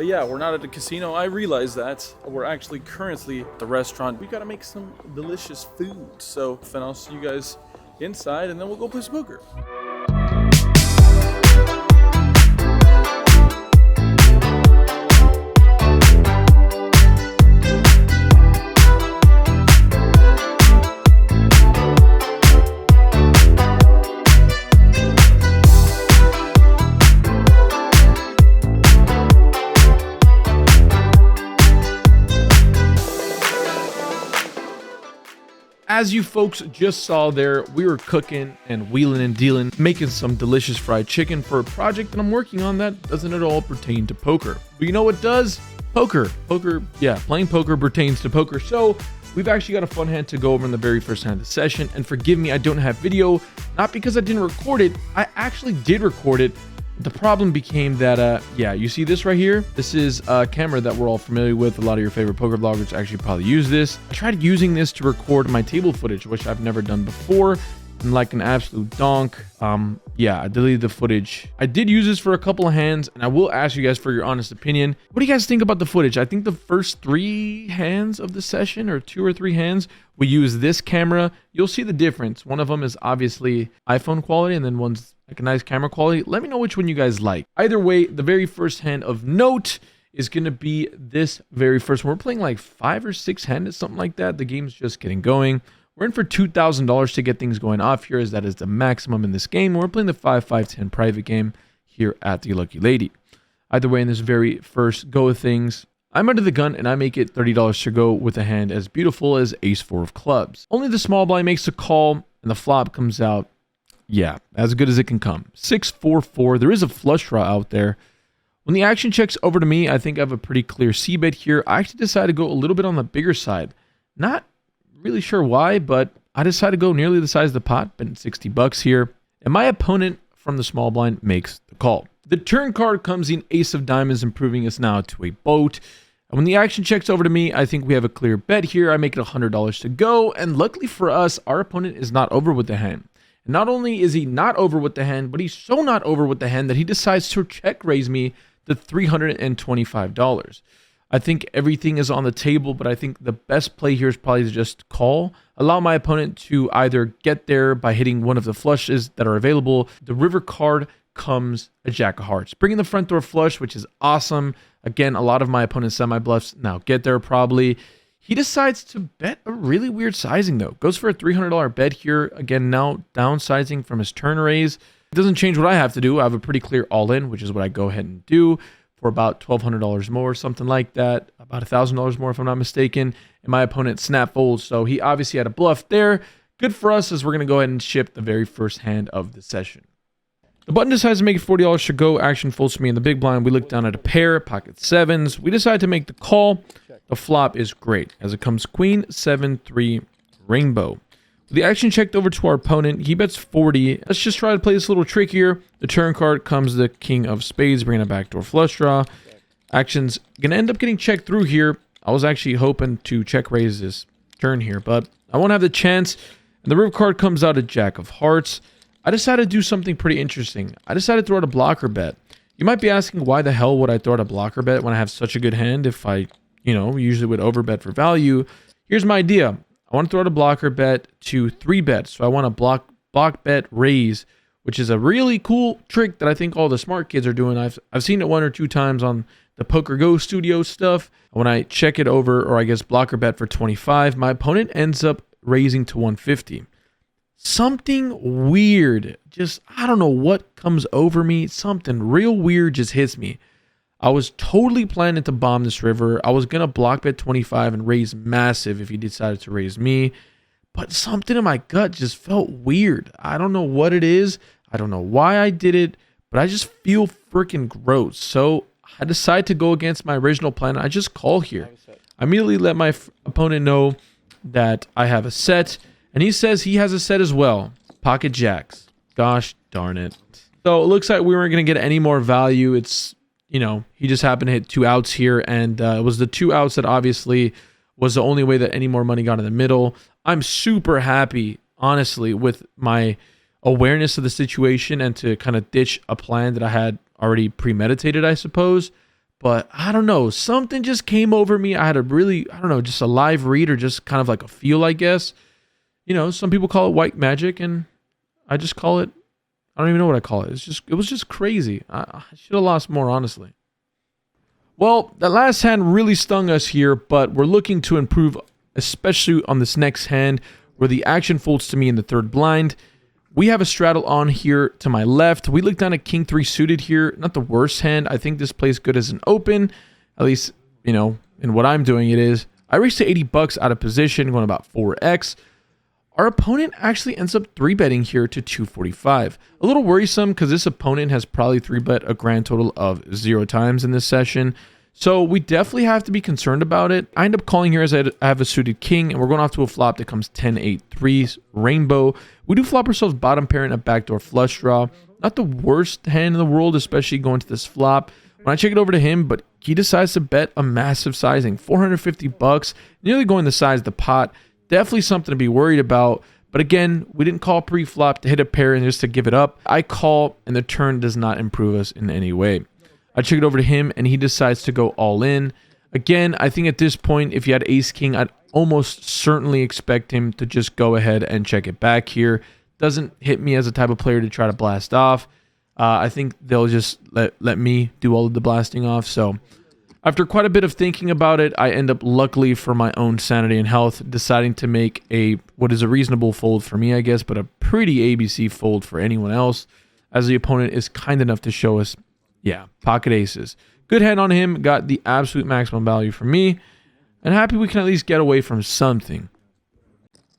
Yeah, we're not at a casino. I realize that. We're actually currently at the restaurant. We gotta make some delicious food. So, then I'll see you guys inside and then we'll go play some poker. As you folks just saw there, we were cooking and wheeling and dealing, making some delicious fried chicken for a project that I'm working on that doesn't at all pertain to poker. But you know what does? Poker. Poker, yeah, playing poker pertains to poker. So we've actually got a fun hand to go over in the very first hand of the session. And forgive me, I don't have video, not because I didn't record it. I actually did record it. The problem became that, yeah, you see this right here? This is a camera that we're all familiar with. A lot of your favorite poker vloggers actually probably use this. I tried using this to record my table footage, which I've never done before, and like an absolute donk. Yeah, I deleted the footage. I did use this for a couple of hands, and I will ask you guys for your honest opinion. What do you guys think about the footage? I think the first 3 hands of the session, or 2 or 3 hands, we use this camera. You'll see the difference. One of them is obviously iPhone quality, and then one's like a nice camera quality. Let me know which one you guys like. Either way, the very first hand of note is going to be this very first one. We're playing like 5 or 6 handed, something like that. The game's just getting going. We're in for $2,000 to get things going off here, as that is the maximum in this game. We're playing the 5-5-10 private game here at the Lucky Lady. Either way, in this very first go of things, I'm under the gun and I make it $30 to go with a hand as beautiful as Ace-4 of clubs. Only the small blind makes the call and the flop comes out. Yeah, as good as it can come. 6-4-4. There is a flush draw out there. When the action checks over to me, I think I have a pretty clear c-bet here. I actually decided to go a little bit on the bigger side. Not really sure why, but I decided to go nearly the size of the pot, betting $60 here. And my opponent from the small blind makes the call. The turn card comes in Ace of Diamonds, improving us now to a boat. And when the action checks over to me, I think we have a clear bet here. I make it $100 to go. And luckily for us, our opponent is not over with the hand. And not only is he not over with the hand, but he's so not over with the hand that he decides to check raise me to $325. I think everything is on the table, but I think the best play here is probably to just call. Allow my opponent to either get there by hitting one of the flushes that are available. The river card comes a jack of hearts, bringing the front door flush, which is awesome. Again, a lot of my opponent's semi-bluffs now get there probably. He decides to bet a really weird sizing, though. Goes for a $300 bet here. Again, now downsizing from his turn raise. It doesn't change what I have to do. I have a pretty clear all-in, which is what I go ahead and do for about $1,200 more, something like that. About $1,000 more, if I'm not mistaken. And my opponent snap folds, so he obviously had a bluff there. Good for us, as we're going to go ahead and ship the very first hand of the session. The button decides to make it $40 to go. Action folds to me in the big blind. We look down at a pair, pocket sevens. We decide to make the call. The flop is great, as it comes Queen, 7-3, Rainbow. The action checked over to our opponent. He bets 40. Let's just try to play this a little trickier. The turn card comes the King of Spades, bringing a backdoor flush draw. Action's going to end up getting checked through here. I was actually hoping to check raise this turn here, but I won't have the chance. And the river card comes out a Jack of Hearts. I decided to do something pretty interesting. I decided to throw out a blocker bet. You might be asking, why the hell would I throw out a blocker bet when I have such a good hand if I, usually would overbet for value? Here's my idea. I want to throw out a blocker bet to 3 bets. So I want to block bet raise, which is a really cool trick that I think all the smart kids are doing. I've seen it 1 or 2 times on the Poker Go studio stuff. When I check it over, or I guess blocker bet for 25, my opponent ends up raising to 150. Something weird, I don't know what comes over me. Something real weird just hits me. I was totally planning to bomb this river. I was going to block bet 25 and raise massive if he decided to raise me. But something in my gut just felt weird. I don't know what it is. I don't know why I did it, but I just feel freaking gross. So I decide to go against my original plan. I just call here. I immediately let my opponent know that I have a set, and he says he has a set as well. Pocket jacks. Gosh darn it. So it looks like we weren't going to get any more value. It's, he just happened to hit 2 outs here, and it was the 2 outs that obviously was the only way that any more money got in the middle. I'm super happy, honestly, with my awareness of the situation and to kind of ditch a plan that I had already premeditated, I suppose. but I don't know. Something just came over me. I had a really, I don't know, just a live read or just kind of like a feel, I guess. You know, some people call it white magic, and I just call it, I don't even know what I call it. It was just crazy. I should have lost more, honestly. Well, that last hand really stung us here, but we're looking to improve, especially on this next hand where the action folds to me in the third blind. We have a straddle on here to my left. We look down at king 3 suited here. Not the worst hand. I think this plays good as an open. At least, you know, in what I'm doing it is. I reached to 80 bucks out of position, going about 4x. Our opponent actually ends up 3-betting here to 245. A little worrisome because this opponent has probably 3-bet a grand total of 0 times in this session. So we definitely have to be concerned about it. I end up calling here as I have a suited king, and we're going off to a flop that comes 10-8-3 rainbow. We do flop ourselves bottom pair and a backdoor flush draw. Not the worst hand in the world, especially going to this flop. When I check it over to him, but he decides to bet a massive sizing, 450 bucks, nearly going the size of the pot. Definitely something to be worried about. But again, we didn't call pre-flop to hit a pair and just to give it up. I call, and the turn does not improve us in any way. I check it over to him, and he decides to go all in. Again, I think at this point, if you had ace-king, I'd almost certainly expect him to just go ahead and check it back here. Doesn't hit me as a type of player to try to blast off. I think they'll just let me do all of the blasting off. So after quite a bit of thinking about it, I end up, luckily for my own sanity and health, deciding to make what is a reasonable fold for me, I guess, but a pretty ABC fold for anyone else, as the opponent is kind enough to show us, yeah, pocket aces. Good hand on him, got the absolute maximum value for me, and happy we can at least get away from something.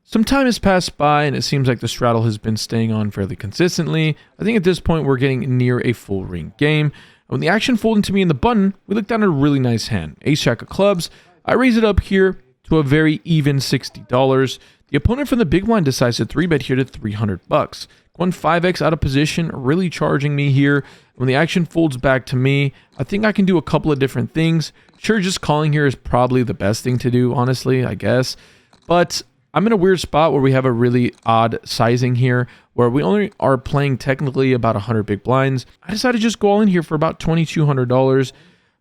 Some time has passed by, and it seems like the straddle has been staying on fairly consistently. I think at this point we're getting near a full ring game. When the action folded to me in the button, we look down at a really nice hand. Ace-jack of clubs. I raise it up here to a very even $60. The opponent from the big blind decides to 3-bet here to 300 bucks. Going 5x out of position, really charging me here. When the action folds back to me, I think I can do a couple of different things. Sure, just calling here is probably the best thing to do, honestly, I guess. But I'm in a weird spot where we have a really odd sizing here, where we only are playing technically about 100 big blinds. I decided to just go all in here for about $2,200.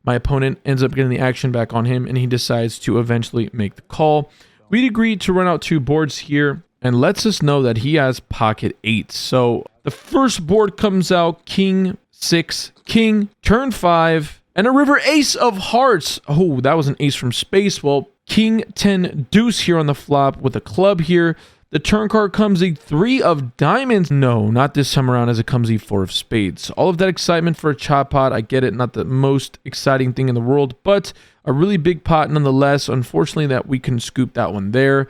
My opponent ends up getting the action back on him, and he decides to eventually make the call. We'd agreed to run out 2 boards here, and lets us know that he has pocket 8. So the first board comes out, king 6, king, turn 5, and a river ace of hearts. Oh, that was an ace from space. Well, king 10 deuce here on the flop with a club here. The turn card comes a 3 of diamonds. No, not this time around, as it comes a 4 of spades. All of that excitement for a chop pot. I get it, not the most exciting thing in the world, but a really big pot nonetheless. Unfortunately, that we couldn't scoop that one there.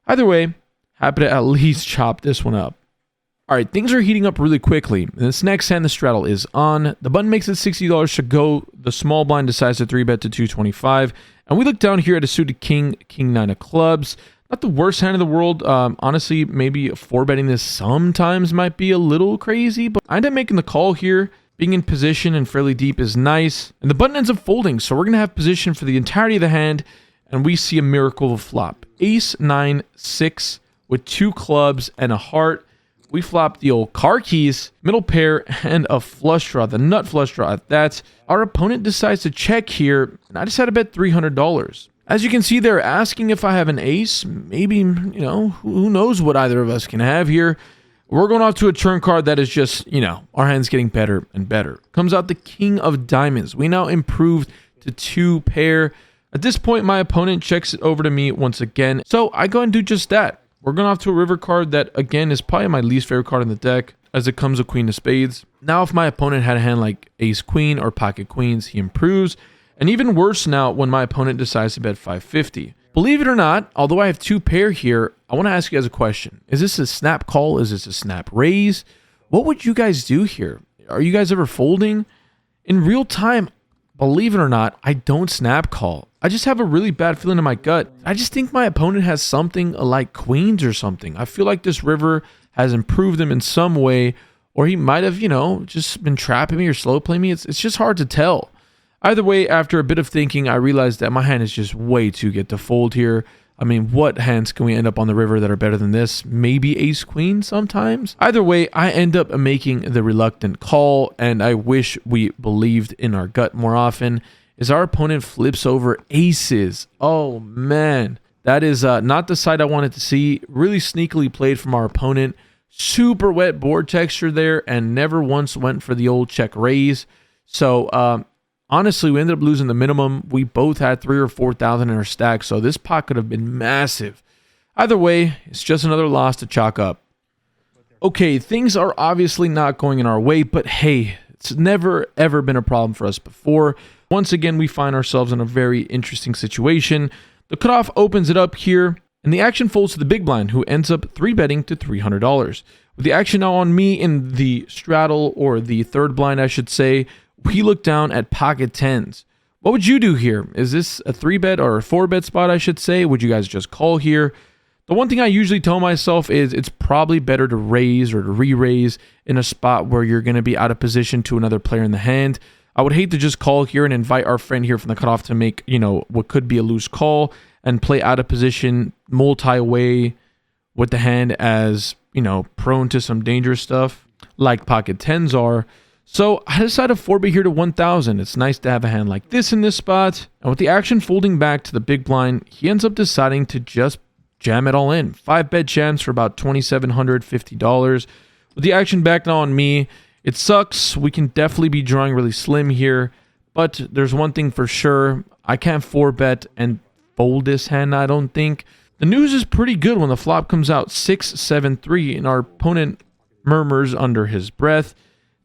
Either way, happy to at least chop this one up. All right, things are heating up really quickly. This next hand, the straddle is on. The button makes it $60 to go. The small blind decides to 3-bet to 225. And we look down here at a suited king, king 9 of clubs. Not the worst hand in the world. Honestly, maybe 4-betting this sometimes might be a little crazy, but I end up making the call here. Being in position and fairly deep is nice. And the button ends up folding, so we're going to have position for the entirety of the hand, and we see a miracle of a flop. Ace 9 6 with 2 clubs and a heart. We flop the old car keys, middle pair, and a flush draw, the nut flush draw at that. Our opponent decides to check here, and I decided to bet $300. As you can see, they're asking if I have an ace. Maybe, you know, who knows what either of us can have here. We're going off to a turn card that is just, you know, our hand's getting better and better. Comes out the king of diamonds. We now improved to 2 pair. At this point, my opponent checks it over to me once again, so I go and do just that. We're going off to a river card that, again, is probably my least favorite card in the deck, as it comes a queen of spades. Now, if my opponent had a hand like ace queen or pocket queens, he improves. And even worse now when my opponent decides to bet 550. Believe it or not, although I have 2 pair here, I want to ask you guys a question. Is this a snap call? Is this a snap raise? What would you guys do here? Are you guys ever folding? In real time, believe it or not, I don't snap call. I just have a really bad feeling in my gut. I just think my opponent has something like queens or something. I feel like this river has improved him in some way, or he might have, you know, just been trapping me or slow playing me. It's just hard to tell. Either way, after a bit of thinking, I realized that my hand is just way too good to fold here. I mean, what hands can we end up on the river that are better than this? Maybe ace queen sometimes? Either way, I end up making the reluctant call, and I wish we believed in our gut more often. is our opponent flips over aces. Oh man, that is not the side I wanted to see. Really sneakily played from our opponent. Super wet board texture there, and never once went for the old check raise. So honestly, we ended up losing the minimum. We both had 3,000 or 4,000 in our stack, so this pot could have been massive. Either way, it's just another loss to chalk up. Okay, things are obviously not going in our way, but hey, it's never ever been a problem for us before. Once again, we find ourselves in a very interesting situation. The cutoff opens it up here, and the action folds to the big blind, who ends up 3-betting to $300. With the action now on me in the straddle, or the third blind, I should say, we look down at pocket tens. What would you do here? Is this a 3-bet or a 4-bet spot, I should say? Would you guys just call here? The one thing I usually tell myself is it's probably better to raise or to re-raise in a spot where you're going to be out of position to another player in the hand. I would hate to just call here and invite our friend here from the cutoff to make, what could be a loose call and play out of position, multi-way with the hand as, prone to some dangerous stuff like pocket tens are. So I decided to 4-bet here to 1,000. It's nice to have a hand like this in this spot. And with the action folding back to the big blind, he ends up deciding to just jam it all in. 5-bet jams for about $2,750. With the action back now on me, it sucks. We can definitely be drawing really slim here, but there's one thing for sure. I can't 4-bet and fold this hand, I don't think. The news is pretty good when the flop comes out 6-7-3, and our opponent murmurs under his breath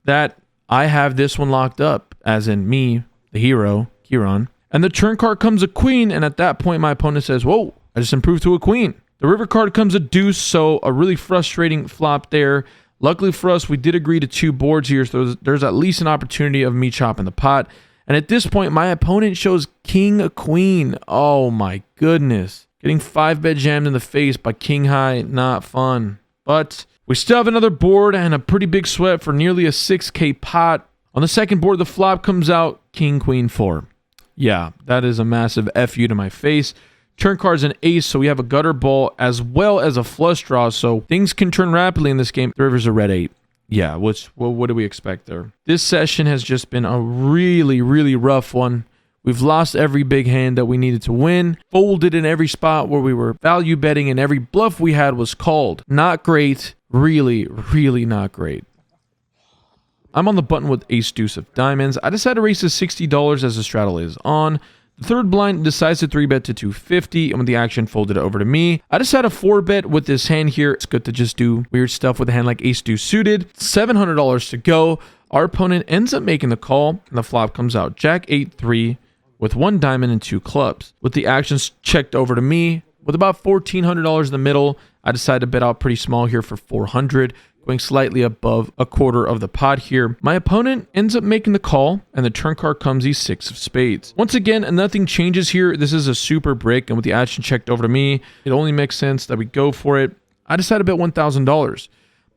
that I have this one locked up, as in me, the hero, Kieran. And the turn card comes a queen, and at that point my opponent says, whoa, I just improved to a queen. The river card comes a deuce, so a really frustrating flop there. Luckily for us, we did agree to 2 boards here, so there's at least an opportunity of me chopping the pot. And at this point, my opponent shows king queen. Oh my goodness. Getting 5-bet jammed in the face by king high, not fun. But we still have another board and a pretty big sweat for nearly a 6K pot. On the second board, the flop comes out king queen 4. Yeah, that is a massive FU to my face. Turn card's an ace, so we have a gutter ball as well as a flush draw, so things can turn rapidly in this game. The river's a red 8. Yeah, what do we expect there? This session has just been a really, really rough one. We've lost every big hand that we needed to win, folded in every spot where we were value betting, and every bluff we had was called. Not great. Really, really not great. I'm on the button with ace deuce of diamonds. I decided to raise to $60 as the straddle is on. The third blind decides to 3-bet to $250, and with the action folded over to me, I decided to 4-bet with this hand here. It's good to just do weird stuff with a hand like ace deuce suited. $700 to go. Our opponent ends up making the call, and the flop comes out jack 8-3 with 1 diamond and 2 clubs. With the actions checked over to me, with about $1,400 in the middle, I decided to bet out pretty small here for $400. Going slightly above a quarter of the pot here. My opponent ends up making the call, and the turn card comes the 6 of spades. Once again, nothing changes here. This is a super brick, and with the action checked over to me, it only makes sense that we go for it. I decided to bet $1,000.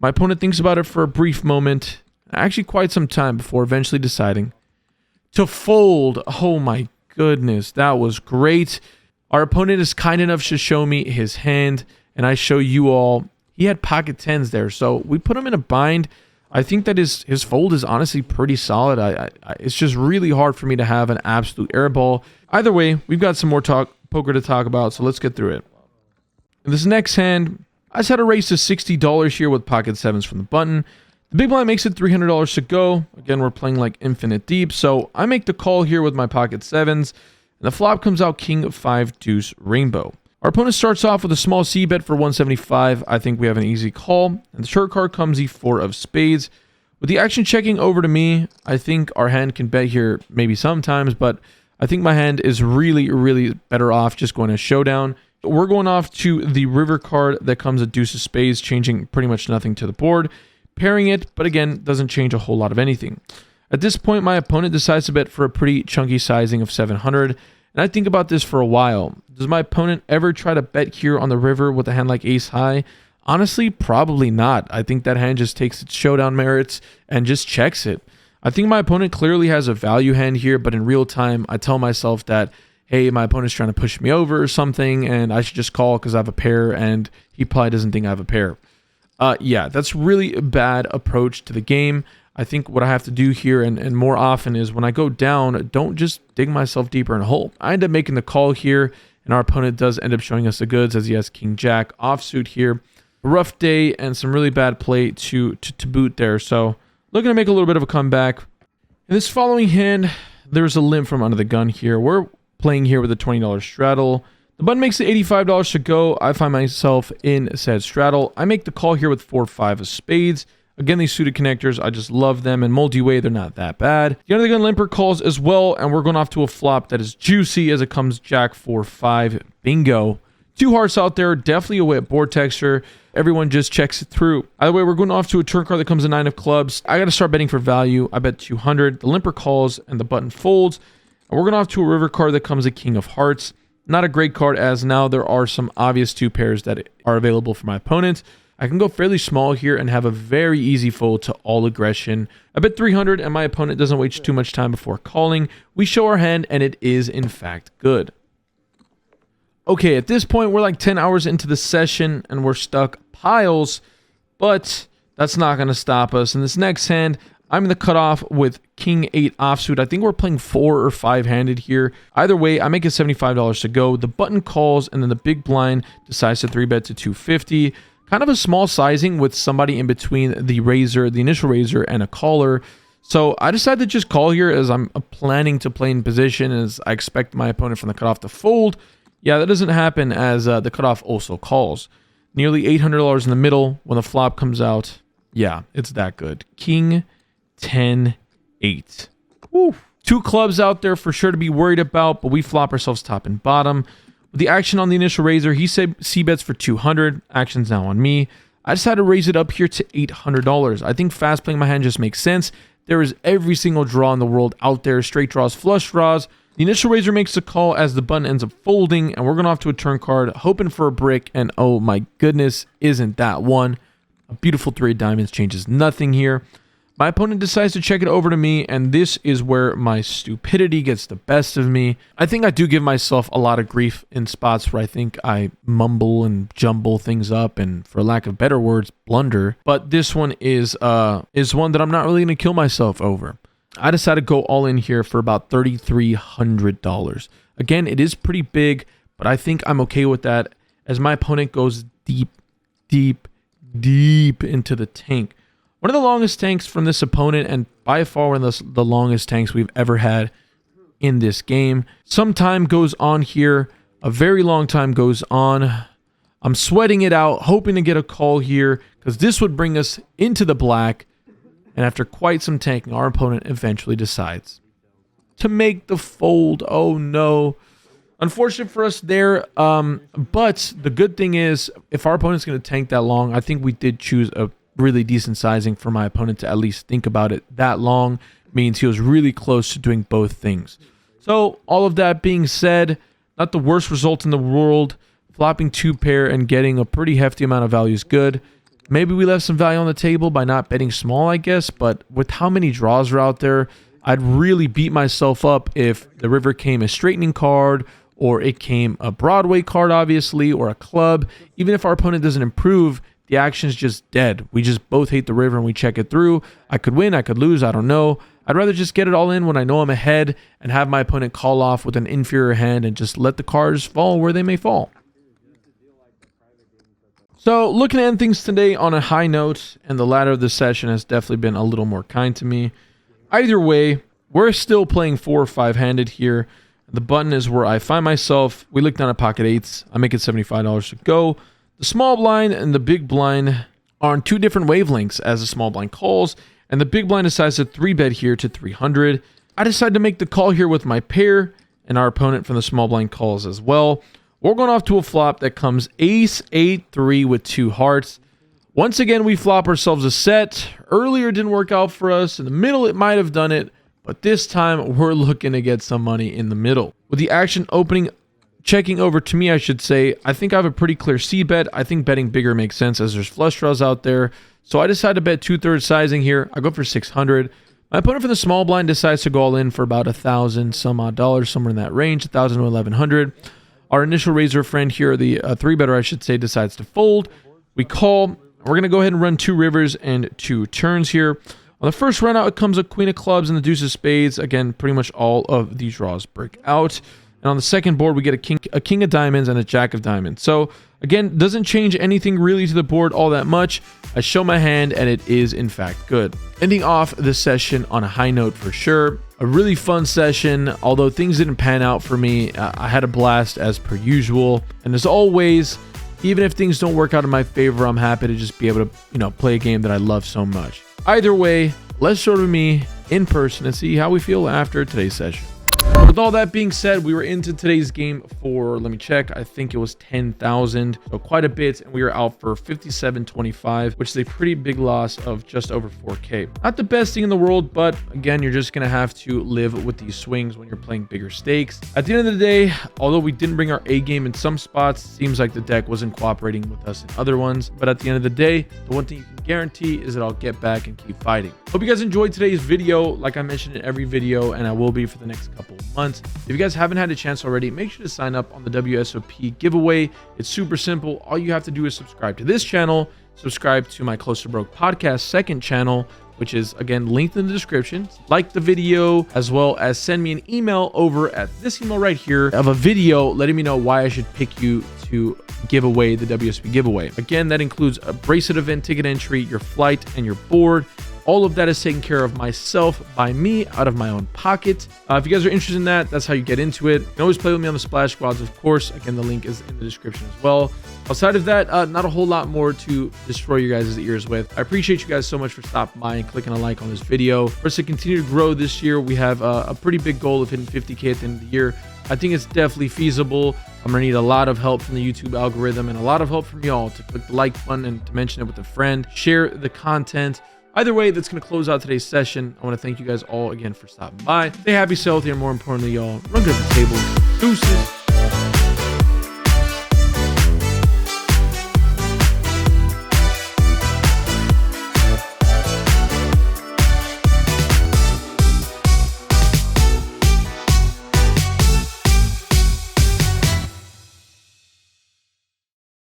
My opponent thinks about it for a brief moment, actually quite some time, before eventually deciding to fold. Oh my goodness, that was great. Our opponent is kind enough to show me his hand, and I show you all. He had pocket tens there, so we put him in a bind. I think that his fold is honestly pretty solid. It's just really hard for me to have an absolute airball. Either way, we've got some more poker to talk about, so let's get through it. In this next hand, I just had to raise to $60 here with pocket sevens from the button. The big blind makes it $300 to go. Again, we're playing like infinite deep, so I make the call here with my pocket sevens, and the flop comes out king 5 deuce rainbow. Our opponent starts off with a small C bet for $175. I think we have an easy call. And the short card comes the 4 of spades. With the action checking over to me, I think our hand can bet here maybe sometimes, but I think my hand is really, really better off just going to showdown. We're going off to the river card that comes a deuce of spades, changing pretty much nothing to the board. Pairing it, but again, doesn't change a whole lot of anything. At this point, my opponent decides to bet for a pretty chunky sizing of $700. And I think about this for a while. Does my opponent ever try to bet here on the river with a hand like ace high? Honestly, probably not. I think that hand just takes its showdown merits and just checks it. I think my opponent clearly has a value hand here, but in real time, I tell myself that, hey, my opponent's trying to push me over or something, and I should just call because I have a pair, and he probably doesn't think I have a pair. Yeah, that's really a bad approach to the game. I think what I have to do here and more often is when I go down, don't just dig myself deeper in a hole. I end up making the call here, and our opponent does end up showing us the goods as he has king jack offsuit here. A rough day and some really bad play to boot there. So looking to make a little bit of a comeback. In this following hand, there's a limp from under the gun here. We're playing here with a $20 straddle. The button makes it $85 to go. I find myself in said straddle. I make the call here with 4-5 of spades. Again, these suited connectors, I just love them. And multi-way, they're not that bad. The under the gun limper calls as well, and we're going off to a flop that is juicy as it comes jack 4-5. Bingo. 2 hearts out there, definitely a wet board texture. Everyone just checks it through. Either way, we're going off to a turn card that comes a 9 of clubs. I got to start betting for value. I bet 200. The limper calls and the button folds. And we're going off to a river card that comes a king of hearts. Not a great card, as now there are some obvious 2 pairs that are available for my opponent. I can go fairly small here and have a very easy fold to all aggression. I bet 300 and my opponent doesn't waste too much time before calling. We show our hand and it is in fact good. Okay, at this point we're like 10 hours into the session and we're stuck piles, but that's not going to stop us. In this next hand, I'm in the cutoff with king 8 offsuit. I think we're playing 4 or 5 handed here. Either way, I make it $75 to go. The button calls and then the big blind decides to 3-bet to 250. Kind of a small sizing with somebody in between the raiser, the initial raiser, and a caller. So I decided to just call here as I'm planning to play in position as I expect my opponent from the cutoff to fold. Yeah, that doesn't happen as the cutoff also calls. Nearly $800 in the middle when the flop comes out. Yeah, it's that good. King 10 8. Woo. 2 clubs out there for sure to be worried about, but we flop ourselves top and bottom. With the action on the initial raiser, he said c-bets for 200. Action's now on me. I decided to raise it up here to $800. I think fast playing my hand just makes sense. There is every single draw in the world out there. Straight draws, flush draws. The initial raiser makes the call as the button ends up folding, and we're going off to a turn card, hoping for a brick, and oh my goodness, isn't that one? A beautiful 3 of diamonds changes nothing here. My opponent decides to check it over to me, and this is where my stupidity gets the best of me. I think I do give myself a lot of grief in spots where I think I mumble and jumble things up and, for lack of better words, blunder. But this one is one that I'm not really going to kill myself over. I decided to go all in here for about $3,300. Again, it is pretty big, but I think I'm okay with that as my opponent goes deep, deep, deep into the tank. One of the longest tanks from this opponent, and by far one of the longest tanks we've ever had in this game. Some time goes on here. A very long time goes on. I'm sweating it out, hoping to get a call here, because this would bring us into the black. And after quite some tanking, our opponent eventually decides to make the fold. Oh no. Unfortunate for us there. But the good thing is, if our opponent's going to tank that long, I think we did choose a really decent sizing for my opponent to at least think about it that long. Means he was really close to doing both things. So all of that being said, not the worst result in the world. Flopping 2 pair and getting a pretty hefty amount of value is good. Maybe we left some value on the table by not betting small, I guess, but with how many draws are out there, I'd really beat myself up if the river came a straightening card, or it came a Broadway card, obviously, or a club. Even if our opponent doesn't improve, the action's just dead. We just both hate the river and we check it through. I could win, I could lose, I don't know. I'd rather just get it all in when I know I'm ahead and have my opponent call off with an inferior hand and just let the cards fall where they may fall. So, looking to end things today on a high note, and the latter of the session has definitely been a little more kind to me. Either way, we're still playing 4 or 5-handed here. The button is where I find myself. We look down at pocket 8s. I make it $75 to go. The small blind and the big blind are on 2 different wavelengths as the small blind calls, and the big blind decides to 3-bet here to 300. I decide to make the call here with my pair, and our opponent from the small blind calls as well. We're going off to a flop that comes ace 8-3 with 2 hearts. Once again, we flop ourselves a set. Earlier it didn't work out for us. In the middle, it might have done it. But this time, we're looking to get some money in the middle. With the action opening, checking over to me, I should say, I think I have a pretty clear C-bet. I think betting bigger makes sense as there's flush draws out there. So I decide to bet 2/3 sizing here. I go for 600. My opponent from the small blind decides to go all in for about $1,000 some odd dollars, somewhere in that range, $1,000 to $1,100. Our initial raiser friend here, the 3-better I should say, decides to fold. We call. We're going to go ahead and run 2 rivers and 2 turns here. On the first run out, it comes a queen of clubs and the deuce of spades. Again, pretty much all of these draws break out. And on the second board, we get a king of diamonds and a jack of diamonds. So again, doesn't change anything really to the board all that much. I show my hand and it is in fact good. Ending off the session on a high note for sure. A really fun session, although things didn't pan out for me. I had a blast as per usual. And as always, even if things don't work out in my favor, I'm happy to just be able to, play a game that I love so much. Either way, let's show to me in person and see how we feel after today's session. With all that being said, we were into today's game for, let me check, I think it was 10,000, so quite a bit, and we were out for 57.25, which is a pretty big loss of just over 4K. Not the best thing in the world, but again, you're just gonna have to live with these swings when you're playing bigger stakes. At the end of the day, although we didn't bring our A game in some spots, seems like the deck wasn't cooperating with us in other ones, but at the end of the day, the one thing you can guarantee is that I'll get back and keep fighting. Hope you guys enjoyed today's video, like I mentioned in every video, and I will be for the next couple of months. If you guys haven't had a chance already, make sure to sign up on the WSOP giveaway. It's super simple. All you have to do is subscribe to this channel, subscribe to my Close to Broke podcast second channel, which is again linked in the description. Like the video, as well as send me an email over at this email right here of a video letting me know why I should pick you to give away the WSOP giveaway. Again, that includes a bracelet event ticket entry, your flight, and your board. All of that is taken care of myself by me out of my own pocket. If you guys are interested in that, that's how you get into it. You can always play with me on the Splash Squads, of course. Again, the link is in the description as well. Outside of that, not a whole lot more to destroy your guys' ears with. I appreciate you guys so much for stopping by and clicking a like on this video. For us to continue to grow this year, we have a pretty big goal of hitting 50K at the end of the year. I think it's definitely feasible. I'm gonna need a lot of help from the YouTube algorithm and a lot of help from y'all to click the like button and to mention it with a friend, share the content. Either way, that's going to close out today's session. I want to thank you guys all again for stopping by. Stay happy, stay healthy, and more importantly, y'all, run good at the table. Deuces.